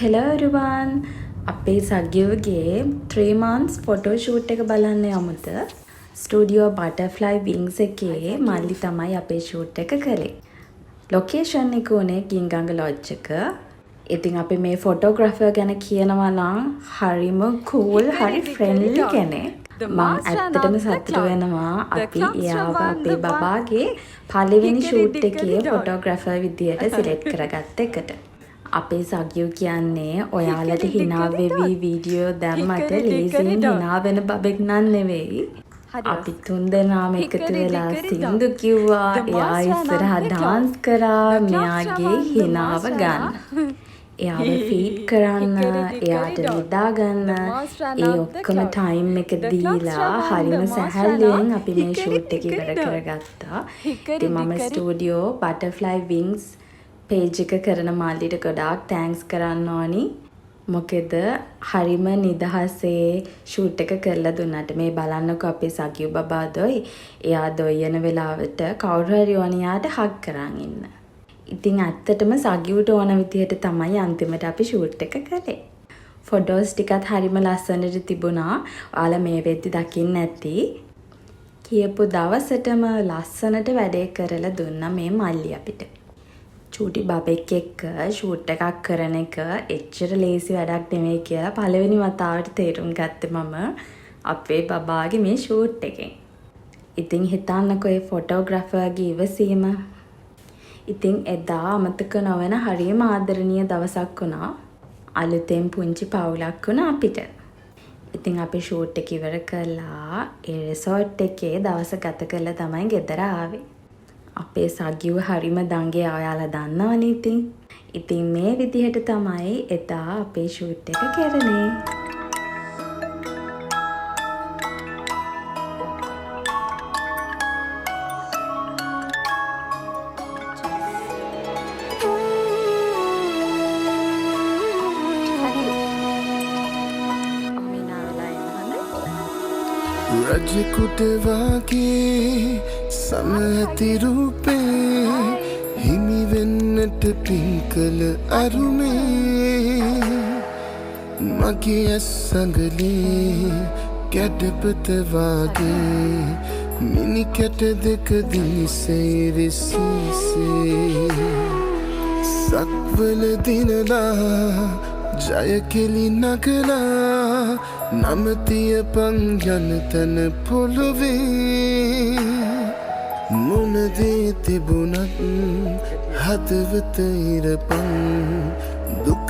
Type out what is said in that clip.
Hello everyone. අපේ සගියුගේ 3 months photo shoot එක බලන්න යමුද? Studio Butterfly Wings එකේ මල්ලි තමයි අපේ shoot එක කළේ. Location එක උනේ ගින්ගඟ lodge එක. ඉතින් අපි මේ photographer ගැන කියනවා නම් හරිම cool, හරි friendly කෙනෙක්. මම ඇත්තටම සතුටු වෙනවා අපි එයාව අපේ බබාගේ පළවෙනි shoot එකේ photographer විදියට select කරගත්ත එකට. අපේ සගියු කියන්නේ ඔයාලට hina වෙවි වීඩියෝ දැම්මට ලේසියෙන් hina වෙන බබෙක් නන් නෙවෙයි. අපි තුන්දෙනාම එකතු වෙලා සින්දු කිව්වා, එයා ඉස්සරහා dance කරා මෙයාගේ hinaව ගන්න. එයාව ෆීඩ් කරන්න, එයාට නිදා ගන්න, ඒ ඔක්කොම ටයිම් එක දීලා හරිම සැහැල්ලුවෙන් අපි මේ shoot එක ඉවර කරගත්තා. ඉතින් මම ස්ටුඩියෝ Butterfly Wings page එක කරන මාල්ලිට ගොඩාක් තෑන්ක්ස් කරන්න ඕනි. මොකද හරිම නිදහසේ shoot එක කරලා දුන්නාට මේ බලන්නකෝ අපේ සගියු බබා දොයි. එයා දොයන වෙලාවට කවුරු හරි ඕනියාට හග් කරන් ඉන්න. ඉතින් ඇත්තටම සගියුට ඕන විදිහට තමයි අන්තිමට අපි shoot එක කළේ. ෆොටෝස් ටිකත් හරිම ලස්සනට තිබුණා. ඔයාලා මේ වෙද්දි දකින්න ඇති. කියපු දවසටම ලස්සනට වැඩේ කරලා දුන්නා මේ මල්ලි අපිට. චූටි බබෙක් එක්ක shoot එකක් කරන එක එච්චර ලේසි වැඩක් නෙමෙයි කියලා පළවෙනි වතාවට තේරුම් ගත්තේ මම අපේ බබාගේ මේ shoot එකෙන්. ඉතින් හිතන්නකෝ ඒ ෆොටෝග්‍රැෆර්ගේ ඉවසීම. ඉතින් එදා අමතක නොවන හරියම ආදරණීය දවසක් වුණා. අලුතෙන් පුංචි පවුලක් වුණා අපිට. ඉතින් අපි shoot එක ඉවර කළා ඒ resort එකේ දවස ගත කරලා තමයි ගෙදර ආවේ. අපේ සගියු හරිම දංගේ ඔයාලා දන්නවනේ ඉතින්. ඉතින් මේ විදිහට තමයි එදා අපේ shoot එක කරන්නේ. රජකුට වාගේ සමඇති රූපේ හිමි වෙන්නට පින්කල අරුමේ මගේ ඇස් සඟලේ කැඩපත වාගේ මිනි කැට දෙක දිනිසේ විසිසේ සක්වල දිනලා ජයකෙලි නගලා නමතිය පං යන තැන පොළොවේ මොනදේ තිබුණත් හදවත ඉරපං දුක